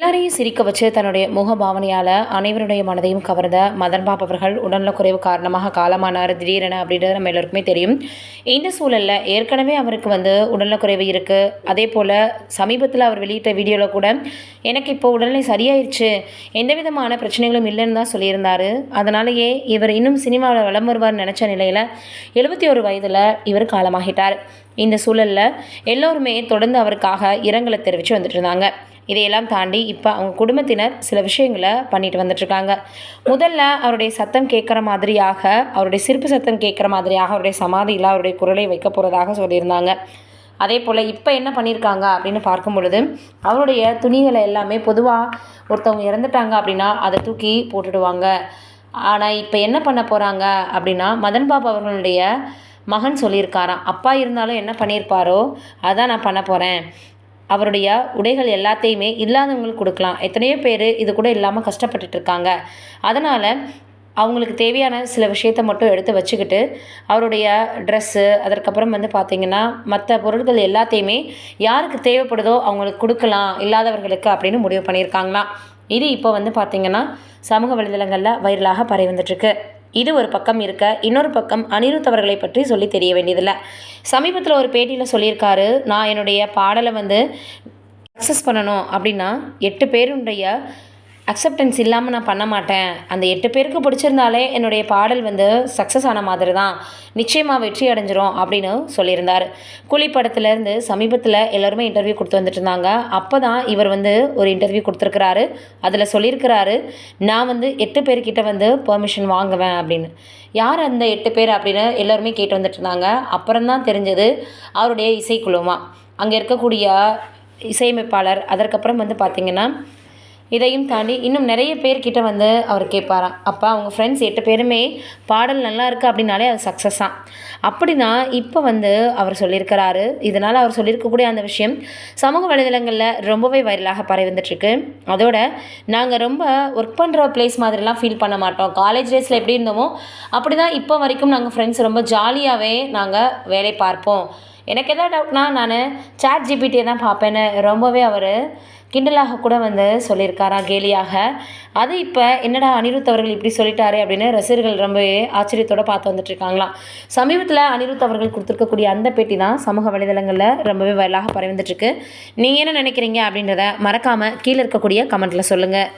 எல்லாரையும் சிரிக்க வச்சு தன்னுடைய முக பாவனையால் அனைவருடைய மனதையும் கவர்ந்த மதன் பாபு அவர்கள் உடல்நலக்குறைவு காரணமாக காலமானார் திடீரென அப்படின்றது நம்ம எல்லாருக்குமே தெரியும். இந்த சூழலில் ஏற்கனவே அவருக்கு உடல்நலக்குறைவு இருக்குது. அதே போல் சமீபத்தில் அவர் வெளியிட்ட வீடியோவில் கூட எனக்கு இப்போ உடல்நிலை சரியாயிருச்சு, எந்த விதமான பிரச்சனைகளும் இல்லைன்னு தான் சொல்லியிருந்தார். அதனாலேயே இவர் இன்னும் சினிமாவில் வலம் வருவார்னு நினச்ச நிலையில் 71 வயதில் இவர் காலமாகிட்டார். இந்த சூழலில் எல்லோருமே தொடர்ந்து அவருக்காக இரங்கலை தெரிவித்து வந்துட்டு இருந்தாங்க. இதையெல்லாம் தாண்டி இப்போ அவங்க குடும்பத்தினர் சில விஷயங்களை பண்ணிட்டு வந்துட்டுருக்காங்க. முதல்ல அவருடைய சத்தம் கேட்குற மாதிரியாக, அவருடைய சிரிப்பு சத்தம் கேட்குற மாதிரியாக அவருடைய சமாதியில் அவருடைய குரலை வைக்க போகிறதாக சொல்லியிருந்தாங்க. அதே போல் இப்போ என்ன பண்ணியிருக்காங்க அப்படின்னு பார்க்கும் பொழுது, அவருடைய துணிகளை எல்லாமே பொதுவாக ஒருத்தவங்க இறந்துட்டாங்க அப்படின்னா அதை தூக்கி போட்டுடுவாங்க. ஆனால் இப்போ என்ன பண்ண போகிறாங்க அப்படின்னா, மதன் பாபு அவர்களுடைய மகன் சொல்லியிருக்காராம், அப்பா இருந்தாலும் என்ன பண்ணியிருப்பாரோ அதான் நான் பண்ண போகிறேன். அவருடைய உடைகள் எல்லாத்தையுமே இல்லாதவங்களுக்கு கொடுக்கலாம். எத்தனையோ பேர் இது கூட இல்லாமல் கஷ்டப்பட்டுட்டு இருக்காங்க. அதனால் அவங்களுக்கு தேவையான சில விஷயத்த மட்டும் எடுத்து வச்சுக்கிட்டு, அவருடைய ட்ரெஸ்ஸு, அதற்கப்புறம் பார்த்திங்கன்னா மற்ற பொருட்கள் எல்லாத்தையுமே யாருக்கு தேவைப்படுதோ அவங்களுக்கு கொடுக்கலாம், இல்லாதவர்களுக்கு அப்படின்னு முடிவு பண்ணியிருக்காங்களாம். இது இப்போ பார்த்திங்கன்னா சமூக வலைதளங்களில் வைரலாக பரவி வந்துட்டுருக்கு. இது ஒரு பக்கம் இருக்க, இன்னொரு பக்கம் அனிருத் அவர்களை பற்றி சொல்லி தெரிய வேண்டியதில்லை. சமீபத்தில் ஒரு பேட்டியில் சொல்லியிருக்காரு, நான் என்னுடைய பாடலை சக்ஸஸ் பண்ணணும் அப்படின்னா 8 பேருடைய அக்செப்டன்ஸ் இல்லாமல் நான் பண்ண மாட்டேன். அந்த 8 பேருக்கு பிடிச்சிருந்தாலே என்னுடைய பாடல் சக்ஸஸ் ஆன மாதிரி தான், நிச்சயமாக வெற்றி அடைஞ்சிரும் அப்படின்னு சொல்லியிருந்தார். கூலி படத்துலேருந்து சமீபத்தில் எல்லோருமே இன்டர்வியூ கொடுத்து வந்துட்டு இருந்தாங்க. அப்போ தான் இவர் ஒரு இன்டர்வியூ கொடுத்துருக்கிறாரு. அதில் சொல்லியிருக்கிறாரு, நான் 8 பேர்கிட்ட பெர்மிஷன் வாங்குவேன் அப்படின்னு. யார் அந்த 8 பேர் அப்படின்னு எல்லோருமே கேட்டு வந்துட்டு இருந்தாங்க. அப்புறம்தான் தெரிஞ்சது அவருடைய இசைக்குழுமா, அங்கே இருக்கக்கூடிய இசையமைப்பாளர், அதற்கப்புறம் பார்த்திங்கன்னா இதையும் தாண்டி இன்னும் நிறைய பேர்கிட்ட அவர் கேட்பாராம். அப்போ அவங்க ஃப்ரெண்ட்ஸ் 8 பேருமே பாடல் நல்லா இருக்குது அப்படின்னாலே அது சக்ஸஸ் தான். அப்படி தான் இப்போ அவர் சொல்லியிருக்கிறாரு. இதனால் அவர் சொல்லியிருக்கக்கூடிய அந்த விஷயம் சமூக வலைதளங்களில் ரொம்பவே வைரலாக பரவி வந்துட்டுருக்கு. அதோட நாங்கள் ரொம்ப ஒர்க் பண்ணுற பிளேஸ் மாதிரிலாம் ஃபீல் பண்ண மாட்டோம். காலேஜ் டேஸில் எப்படி இருந்தோமோ அப்படி தான் இப்போ வரைக்கும் நாங்கள் ஃப்ரெண்ட்ஸ் ரொம்ப ஜாலியாகவே நாங்கள் வேலை பார்ப்போம். எனக்கு எதாவது டவுட்னா நான் ChatGPT தான் பார்ப்பேன்னு ரொம்பவே அவர் கிண்டலாக கூட சொல்லியிருக்காராம், கேலியாக. அது இப்போ என்னடா அனிருத் அவர்கள் இப்படி சொல்லிட்டாரே அப்படின்னு ரசிகர்கள் ரொம்பவே ஆச்சரியத்தோடு பார்த்து வந்துட்டுருக்காங்களாம். சமீபத்தில் அனிருத் அவர்கள் கொடுத்துருக்கக்கூடிய அந்த பேட்டி தான் சமூக வலைதளங்களில் ரொம்பவே வைரலாக பரவி வந்துட்டுருக்கு. நீங்கள் என்ன நினைக்கிறீங்க அப்படின்றத மறக்காமல் கீழே இருக்கக்கூடிய கமெண்ட்டில் சொல்லுங்கள்.